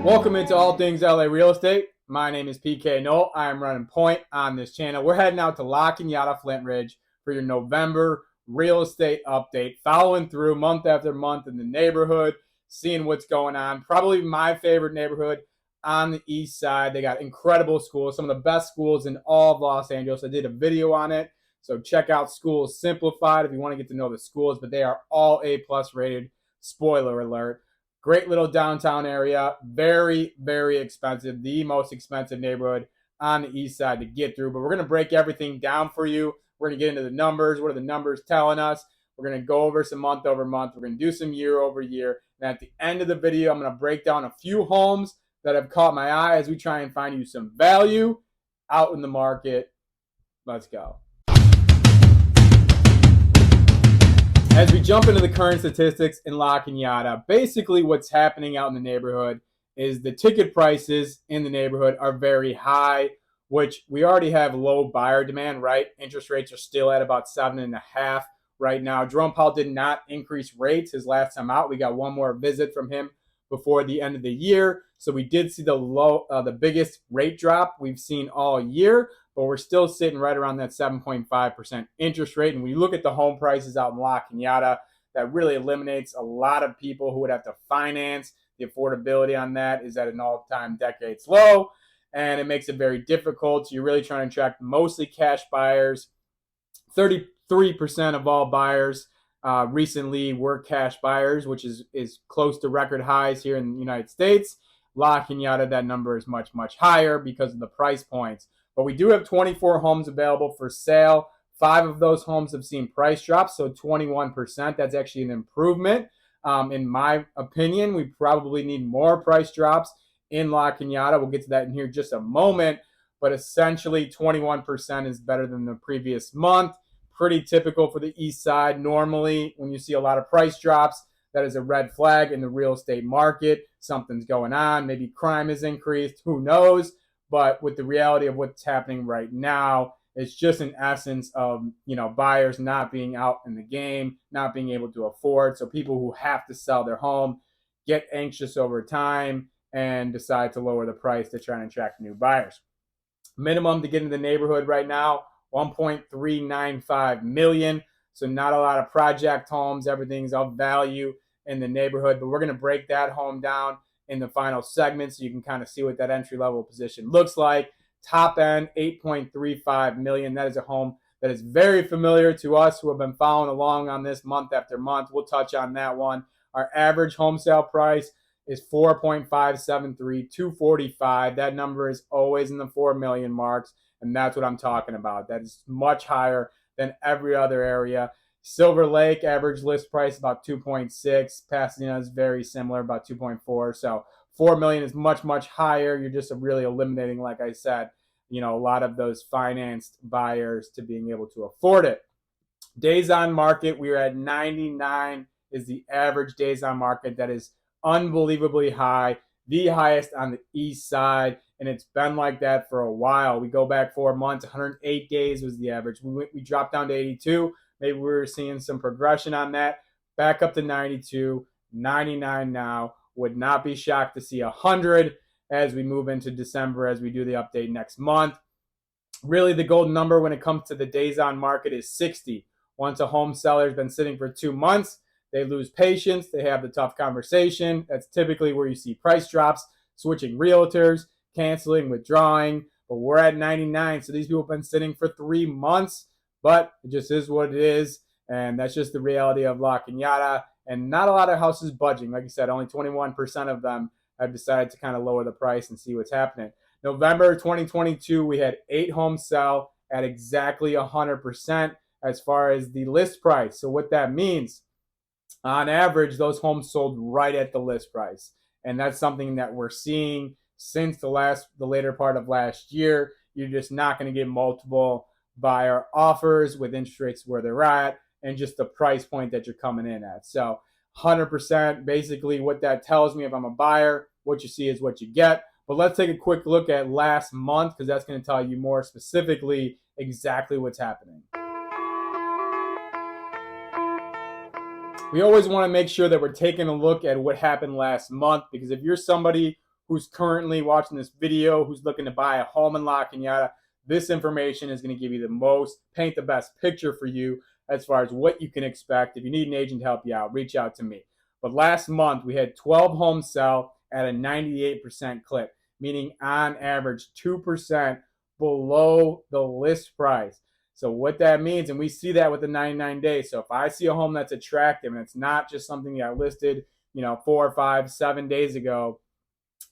Welcome into All Things LA Real Estate. My name is PK Knoll. I am running point on this channel. We're heading out to Canada Flintridge for your November real estate update, following through month after month in the neighborhood, seeing what's going on. Probably my favorite neighborhood on the east side. They got incredible schools, some of the best schools in all of Los Angeles. I did a video on it, so check out Schools Simplified if you want to get to know the schools, but they are all A+ rated. Spoiler alert. Great little downtown area, very, very expensive, the most expensive neighborhood on the east side to get through. But we're going to break everything down for you. We're going to get into the numbers. What are the numbers telling us? We're going to go over some month over month. We're going to do some year over year. And at the end of the video, I'm going to break down a few homes that have caught my eye as we try and find you some value out in the market. Let's go. As we jump into the current statistics in La Cañada, basically what's happening out in the neighborhood is the ticket prices in the neighborhood are very high, which we already have low buyer demand, right? Interest rates are still at about 7.5 right now. Jerome Powell did not increase rates his last time out. We got one more visit from him before the end of the year. So we did see the biggest rate drop we've seen all year, but we're still sitting right around that 7.5% interest rate. And when you look at the home prices out in La Cañada, that really eliminates a lot of people who would have to finance. The affordability on that is at an all-time decades low, and it makes it very difficult. So you're really trying to attract mostly cash buyers. 33% of all buyers recently were cash buyers, which is close to record highs here in the United States. La Cañada, that number is much, much higher because of the price points. But we do have 24 homes available for sale. 5 of those homes have seen price drops, so 21%. That's actually an improvement. In my opinion, we probably need more price drops in La Cañada. We'll get to that in here just a moment. But essentially, 21% is better than the previous month. Pretty typical for the east side. Normally, when you see a lot of price drops, that is a red flag in the real estate market. Something's going on. Maybe crime has increased. Who knows? But with the reality of what's happening right now, it's just an essence of, buyers not being out in the game, not being able to afford. So people who have to sell their home get anxious over time and decide to lower the price to try and attract new buyers. Minimum to get into the neighborhood right now, $1.395 million. So not a lot of project homes. Everything's of value in the neighborhood. But we're going to break that home down in the final segment so you can kind of see what that entry-level position looks like. Top end, $8.35 million. That is a home that is very familiar to us who have been following along on this month after month. We'll touch on that one. Our average home sale price is $4.573, $245. That number is always in the $4 million marks, and that's what I'm talking about. That is much higher than every other area. Silver Lake, average list price about 2.6. Pasadena is very similar, about 2.4. So $4 million is much, much higher. You're just really eliminating, like I said, a lot of those financed buyers to being able to afford it. Days on market, we are at 99 is the average days on market. That is unbelievably high, the highest on the east side, and it's been like that for a while. We go back 4 months, 108 days was the average. We dropped down to 82. Maybe we were seeing some progression on that. Back up to 92, 99 now. Would not be shocked to see 100 as we move into December, as we do the update next month. Really, the golden number when it comes to the days on market is 60. Once a home seller has been sitting for 2 months, they lose patience. They have the tough conversation. That's typically where you see price drops, switching realtors, canceling, withdrawing. But we're at 99, so these people have been sitting for 3 months. But it just is what it is, and that's just the reality of La Cañada. And not a lot of houses budging. Like I said, only 21% of them have decided to kind of lower the price and see what's happening. November 2022, we had 8 homes sell at exactly 100% as far as the list price. So what that means, on average, those homes sold right at the list price. And that's something that we're seeing since the later part of last year. You're just not going to get multiple buyer offers with interest rates where they're at and just the price point that you're coming in at. So 100%, basically what that tells me, if I'm a buyer, what you see is what you get. But let's take a quick look at last month, because that's going to tell you more specifically exactly what's happening. We always want to make sure that we're taking a look at what happened last month, because if you're somebody who's currently watching this video, who's looking to buy a home in La Cañada, this information is going to give you paint the best picture for you as far as what you can expect. If you need an agent to help you out, reach out to me. But last month, we had 12 homes sell at a 98% clip, meaning on average 2% below the list price. So what that means, and we see that with the 99 days. So if I see a home that's attractive and it's not just something that I listed, 4, 5, 7 days ago,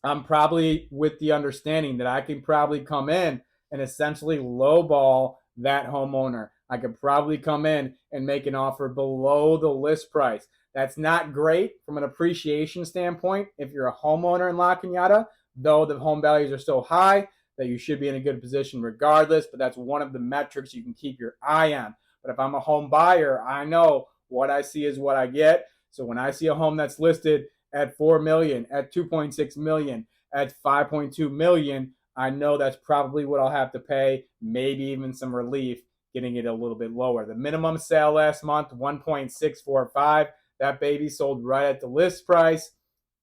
I'm probably with the understanding that I can probably come in and essentially lowball that homeowner. I could probably come in and make an offer below the list price. That's not great from an appreciation standpoint if you're a homeowner in La Cañada, though the home values are so high that you should be in a good position regardless, but that's one of the metrics you can keep your eye on. But if I'm a home buyer, I know what I see is what I get. So when I see a home that's listed at 4 million, at 2.6 million, at 5.2 million, I know that's probably what I'll have to pay, maybe even some relief getting it a little bit lower. The minimum sale last month, 1.645. That baby sold right at the list price.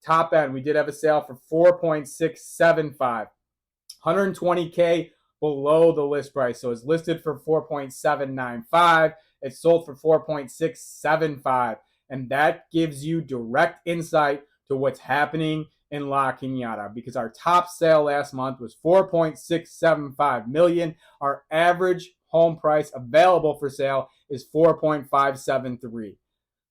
Top end, we did have a sale for 4.675. 120K below the list price. So it's listed for 4.795. It's sold for 4.675. And that gives you direct insight to what's happening in La Cañada, because our top sale last month was 4.675 million. Our average home price available for sale is 4.573.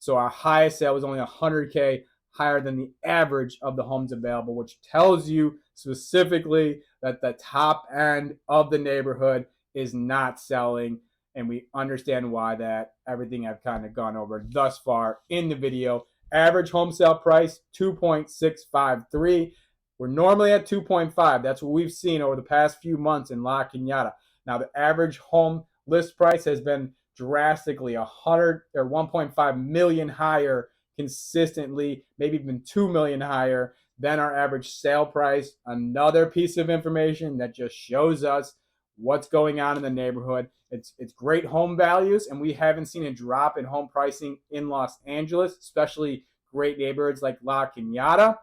So our highest sale was only 100K higher than the average of the homes available, which tells you specifically that the top end of the neighborhood is not selling. And we understand why that. Everything I've kind of gone over thus far in the video. Average home sale price, 2.653. We're normally at 2.5. That's what we've seen over the past few months in La Cañada. Now, the average home list price has been drastically 1.5 million higher consistently, maybe even 2 million higher than our average sale price. Another piece of information that just shows us what's going on in the neighborhood. It's great home values, and we haven't seen a drop in home pricing in Los Angeles, especially great neighborhoods like La Cañada.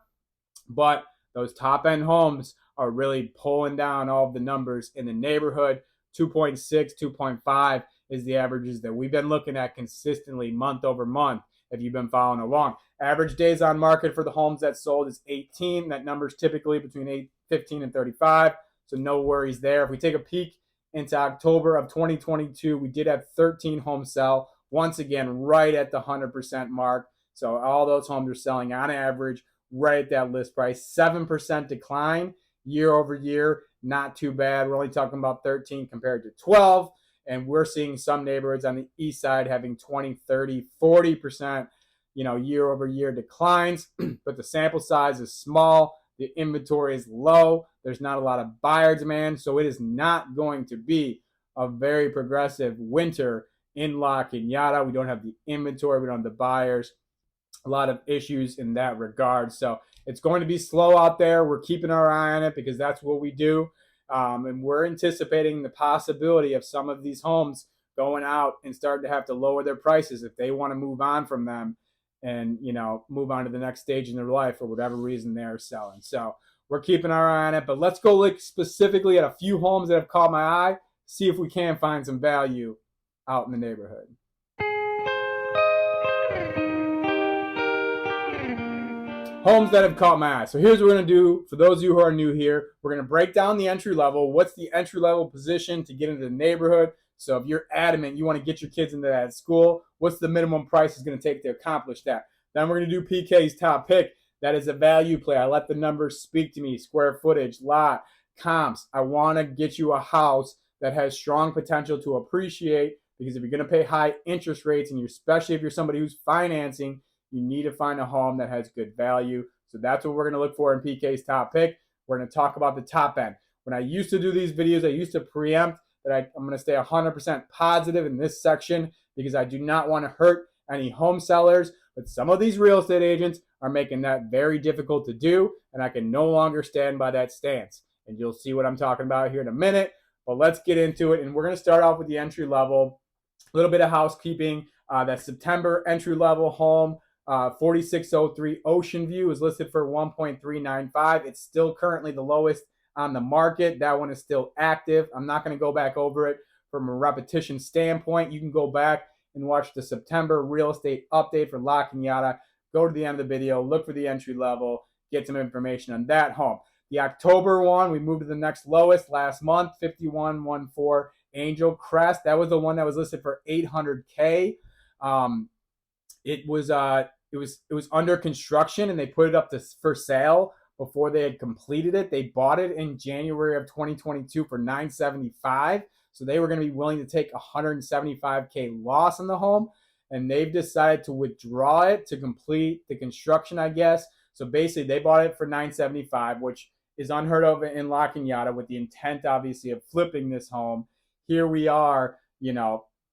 But those top-end homes are really pulling down all of the numbers in the neighborhood. 2.6, 2.5 is the averages that we've been looking at consistently month over month if you've been following along. Average days on market for the homes that sold is 18. That number is typically between 15 and 35, so no worries there. If we take a peek into October of 2022, we did have 13 homes sell, once again right at the 100% mark. So all those homes are selling on average right at that list price. 7% decline year over year, not too bad. We're only talking about 13 compared to 12. And we're seeing some neighborhoods on the east side having 20, 30, 40%, year over year declines. But the sample size is small. The inventory is low. There's not a lot of buyer demand. So it is not going to be a very progressive winter in La Cañada. We don't have the inventory. We don't have the buyers. A lot of issues in that regard. So it's going to be slow out there. We're keeping our eye on it because that's what we do. And we're anticipating the possibility of some of these homes going out and starting to have to lower their prices if they want to move on from them and, move on to the next stage in their life for whatever reason they're selling. So we're keeping our eye on it. But let's go look specifically at a few homes that have caught my eye, see if we can find some value out in the neighborhood. Homes that have caught my eye. So here's what we're going to do. For those of you who are new here, we're going to break down the entry level. What's the entry level position to get into the neighborhood? So if you're adamant you want to get your kids into that school, what's the minimum price is going to take to accomplish that? Then we're going to do PK's top pick. That is a value play. I let the numbers speak to me. Square footage, lot, comps. I want to get you a house that has strong potential to appreciate, because if you're going to pay high interest rates, and especially if you're somebody who's financing, you need to find a home that has good value. So that's what we're going to look for in PK's top pick. We're going to talk about the top end. When I used to do these videos, I used to preempt that I'm going to stay 100% positive in this section because I do not want to hurt any home sellers. But some of these real estate agents are making that very difficult to do, and I can no longer stand by that stance. And you'll see what I'm talking about here in a minute. But let's get into it. And we're going to start off with the entry level. A little bit of housekeeping. That September entry level home 4603 Ocean View is listed for 1.395. It's still currently the lowest on the market. That one is still active. I'm not going to go back over it from a repetition standpoint. You can go back and watch the September real estate update for La Cañada. Go to the end of the video, look for the entry level, get some information on that home. The October one, we moved to the next lowest last month, 5114 Angel Crest. That was the one that was listed for $800K. It was under construction, and they put it up for sale before they had completed it. They bought it in January of 2022 for $975. So they were going to be willing to take $175K loss on the home, and they've decided to withdraw it to complete the construction, I guess. So basically, they bought it for $975, which is unheard of in La Cañada, with the intent, obviously, of flipping this home. Here we are,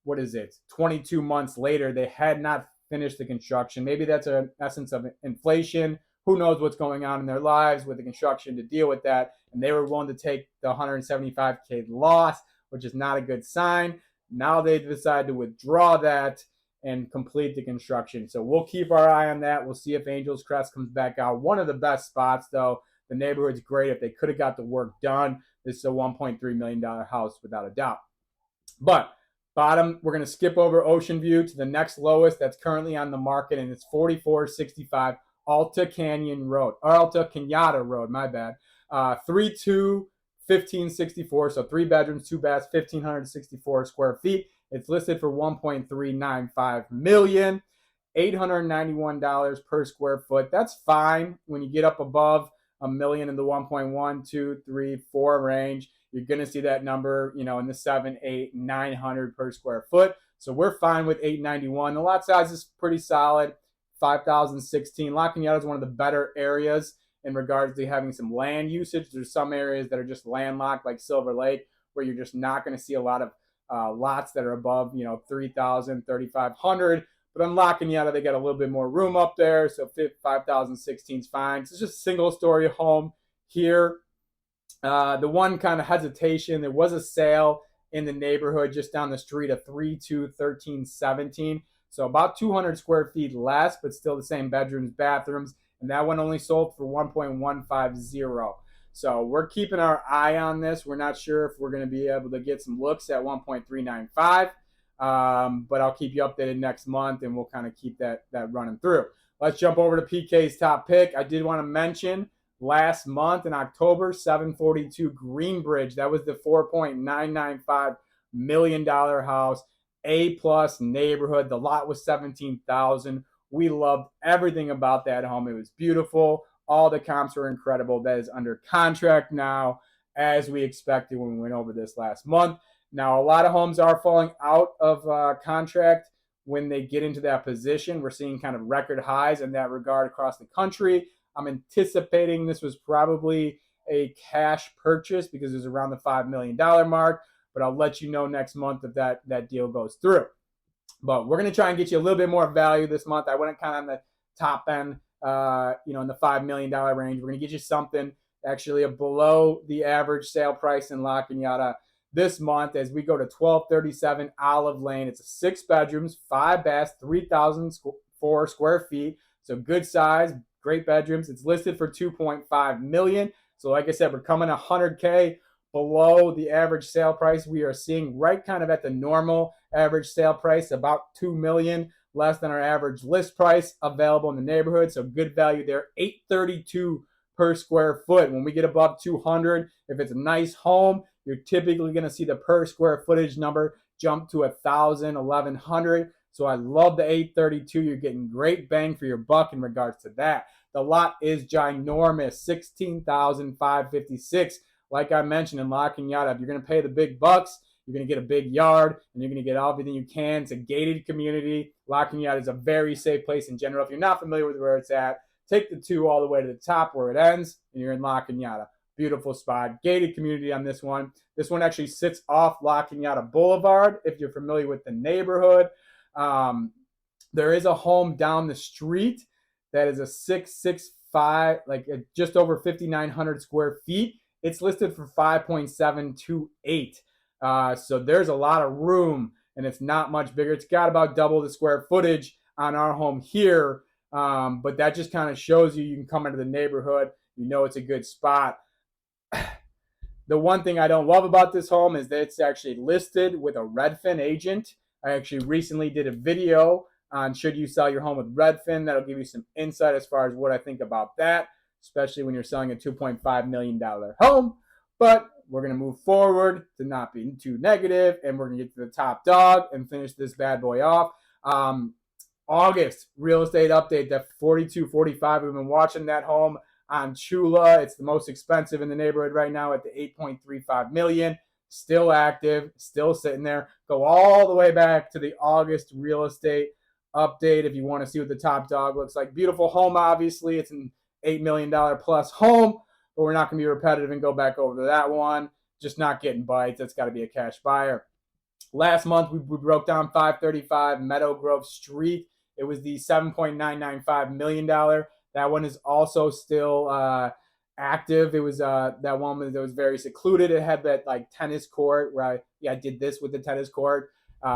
what is it? 22 months later, they had not finished the construction. Maybe that's an essence of inflation. Who knows what's going on in their lives with the construction to deal with that. And they were willing to take the $175K loss, which is not a good sign. Now they decide to withdraw that and complete the construction. So we'll keep our eye on that. We'll see if Angel's Crest comes back out. One of the best spots, though. The neighborhood's great. If they could have got the work done, this is a $1.3 million house without a doubt. But bottom, we're going to skip over Ocean View to the next lowest that's currently on the market, and it's 4465 Alta Cañada Road, my bad. 1564, so 3 bedrooms, 2 baths, 1,564 square feet. It's listed for $1.395 million, $891 per square foot. That's fine when you get up above $1 million in the 1.1, 2, 3, 4 range. You're going to see that number, in the 7, 8, 900 per square foot. So we're fine with $891. The lot size is pretty solid, 5,016. La Cañada is one of the better areas in regards to having some land usage. There's some areas that are just landlocked, like Silver Lake, where you're just not going to see a lot of lots that are above, 3,000, 3,500. But on La Cañada, they got a little bit more room up there, so 5,016 is fine. So it's just a single-story home here. The one kind of hesitation, there was a sale in the neighborhood just down the street of 321317. So about 200 square feet less, but still the same bedrooms, bathrooms. And that one only sold for 1.150. So we're keeping our eye on this. We're not sure if we're going to be able to get some looks at 1.395. But I'll keep you updated next month, and we'll kind of keep that running through. Let's jump over to PK's top pick. I did want to mention last month in October, 742 Greenbridge. That was the $4.995 million house, A-plus neighborhood. The lot was $17,000. We loved everything about that home. It was beautiful. All the comps were incredible. That is under contract now, as we expected when we went over this last month. Now, a lot of homes are falling out of contract when they get into that position. We're seeing kind of record highs in that regard across the country. I'm anticipating this was probably a cash purchase because it was around the $5 million mark, but I'll let you know next month if that deal goes through. But we're going to try and get you a little bit more value this month. I went kind of on the top end, in the $5 million range. We're going to get you something actually below the average sale price in La Cañada this month as we go to 1237 Olive Lane. It's a 6 bedrooms, 5 baths, 3,004 square feet. So good size, great bedrooms. It's listed for $2.5 million. So like I said, we're coming $100K below the average sale price. We are seeing right kind of at the normal average sale price, about $2 million less than our average list price available in the neighborhood. So good value there, $832 per square foot. When we get above 200, if it's a nice home, you're typically going to see the per square footage number jump to 1,000, 1,100. So I love the $832. You're getting great bang for your buck in regards to that. The lot is ginormous, 16,556. Like I mentioned in La Cañada, if you're going to pay the big bucks, you're going to get a big yard, and you're going to get everything you can. It's a gated community. La Cañada is a very safe place in general. If you're not familiar with where it's at, take the 2 all the way to the top where it ends, and you're in La Cañada. Beautiful spot. Gated community on this one. This one actually sits off La Cañada Boulevard, if you're familiar with the neighborhood. There is a home down the street that is a 665, like just over 5,900 square feet. It's listed for 5.728. So there's a lot of room, and it's not much bigger. It's got about double the square footage on our home here. But that just kind of shows you can come into the neighborhood, you know it's a good spot. The one thing I don't love about this home is that it's actually listed with a Redfin agent. I actually recently did a video on should you sell your home with Redfin. That'll give you some insight as far as what I think about that, especially when you're selling a $2.5 million home. But we're going to move forward to not be too negative, and we're going to get to the top dog and finish this bad boy off. August real estate update, that 4245. We've been watching that home on Chula. It's the most expensive in the neighborhood right now at the 8.35 million. Still active, still sitting there. Go all the way back to the August real estate update if you want to see what the top dog looks like. Beautiful home, obviously. It's an $8 million plus home, but we're not going to be repetitive and go back over to that one. Just not getting bites. That's got to be a cash buyer. Last month, we broke down 535 Meadow Grove Street. It was the $7.995 million. That one is also still active. It was that one that was very secluded. It had that like tennis court where I did this with the tennis court.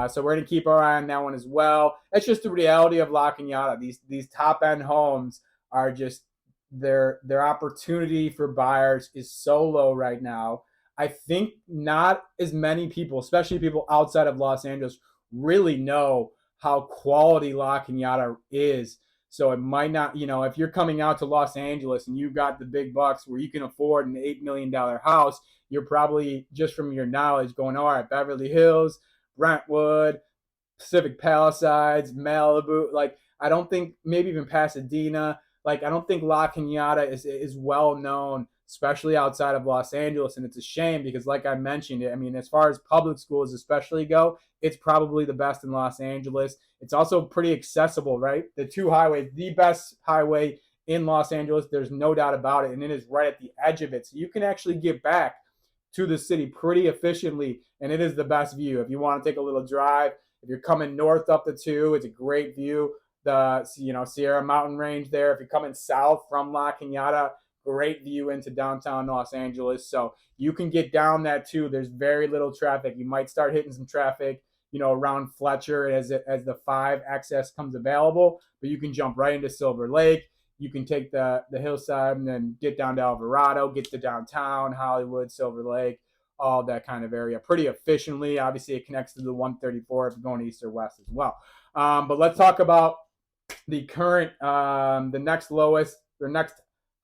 So we're going to keep our eye on that one as well. That's just the reality of La Cañada. These top end homes are just their opportunity for buyers is so low right now. I think not as many people, especially people outside of Los Angeles, really know how quality La Cañada is. So it might not, if you're coming out to Los Angeles and you've got the big bucks where you can afford an $8 million house, you're probably, just from your knowledge, going, all right, Beverly Hills, Brentwood, Pacific Palisades, Malibu. Like, I don't think, maybe even Pasadena. Like, I don't think La Cañada is well known, especially outside of Los Angeles. And it's a shame because, like I mentioned, I mean, as far as public schools especially go, it's probably the best in Los Angeles. It's also pretty accessible, right? The two highways, the best highway in Los Angeles, there's no doubt about it. And it is right at the edge of it. So you can actually get back to the city pretty efficiently. And it is the best view. If you want to take a little drive, if you're coming north up the 2, it's a great view. The Sierra Mountain Range there. If you're coming south from La Cañada, great view into downtown Los Angeles. So you can get down that too. There's very little traffic. You might start hitting some traffic, around Fletcher as the 5 access comes available, but you can jump right into Silver Lake. You can take the hillside and then get down to Alvarado, get to downtown, Hollywood, Silver Lake, all that kind of area pretty efficiently. Obviously, it connects to the 134 if you're going east or west as well. But let's talk about the current, the next lowest or next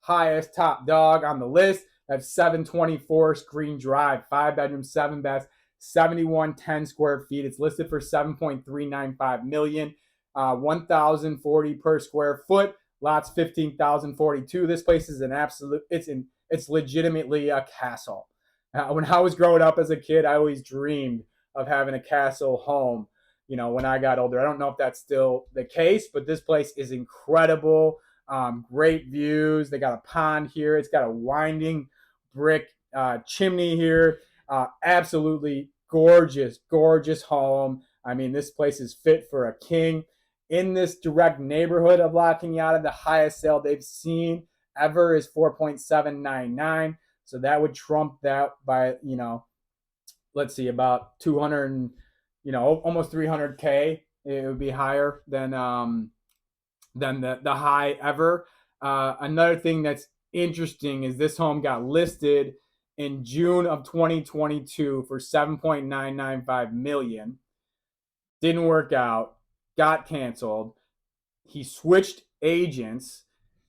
highest top dog on the list. That's 724 Screen Drive, 5-bedroom, 7 baths, 7110 square feet. It's listed for $7.395 million, 1,040 per square foot. Lots 15,042. This place is an absolute. It's legitimately a castle. When I was growing up as a kid, I always dreamed of having a castle home. When I got older, I don't know if that's still the case, but this place is incredible. Great views. They got a pond here. It's got a winding brick chimney here. Absolutely gorgeous, gorgeous home. I mean, this place is fit for a king. In this direct neighborhood of La Cañada, the highest sale they've seen ever is 4.799. So that would trump that by, let's see, about 200, almost 300K. It would be higher than the high ever. Another thing that's interesting is this home got listed in June of 2022 for $7.995 million. Didn't work out. Got canceled. He switched agents,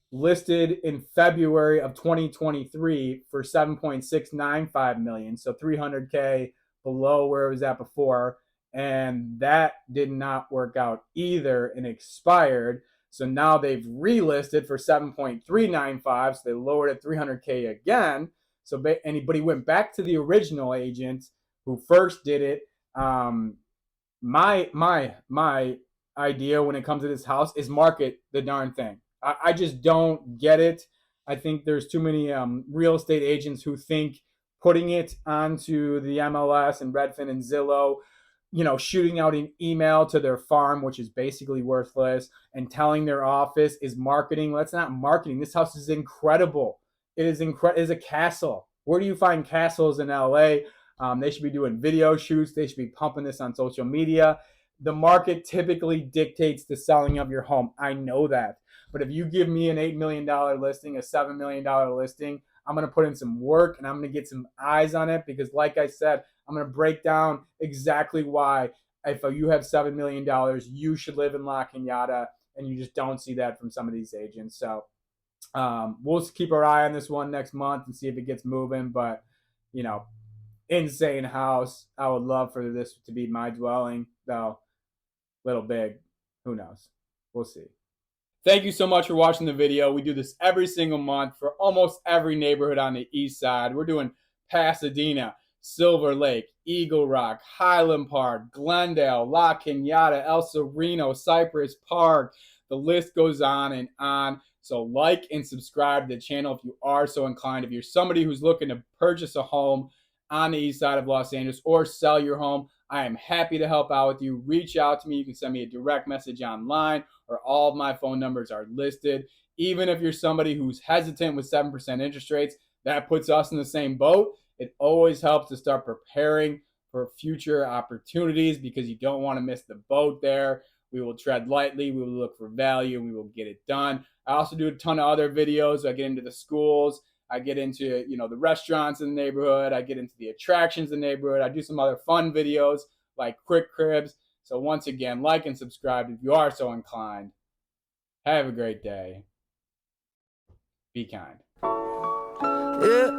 listed in February of 2023 for $7.695 million, so 300K below where it was at before, and that did not work out either and expired. So now they've relisted for 7.395, so they lowered it 300K again. But he went back to the original agent who first did it. My idea when it comes to this house is market the darn thing. I just don't get it. I think there's too many real estate agents who think putting it onto the MLS and Redfin and Zillow, shooting out an email to their farm, which is basically worthless, and telling their office is marketing. Well, that's not marketing. This house is incredible. It is a castle. Where do you find castles in LA? They should be doing video shoots. They should be pumping this on social media. the market typically dictates the selling of your home. I know that. But if you give me an $8 million listing, a $7 million listing, I'm going to put in some work and I'm going to get some eyes on it because, like I said, I'm going to break down exactly why if you have $7 million, you should live in La Cañada, and you just don't see that from some of these agents. So we'll keep our eye on this one next month and see if it gets moving. But, you know, insane house. I would love for this to be my dwelling, though. Little big. Who knows? We'll see. Thank you so much for watching the video. We do this every single month for almost every neighborhood on the east side. We're doing Pasadena, Silver Lake, Eagle Rock, Highland Park, Glendale, La Cañada, El Sereno, Cypress Park. The list goes on and on. So like and subscribe to the channel if you are so inclined. If you're somebody who's looking to purchase a home on the east side of Los Angeles or sell your home, I am happy to help out with you. Reach out to me. You can send me a direct message online, or all of my phone numbers are listed. Even if you're somebody who's hesitant with 7% interest rates, that puts us in the same boat. It always helps to start preparing for future opportunities because you don't want to miss the boat there. We will tread lightly. We will look for value, and we will get it done. I also do a ton of other videos. I get into the schools. I get into, the restaurants in the neighborhood. I get into the attractions in the neighborhood. I do some other fun videos like quick cribs. So once again, like and subscribe if you are so inclined. Have a great day. Be kind. Yeah.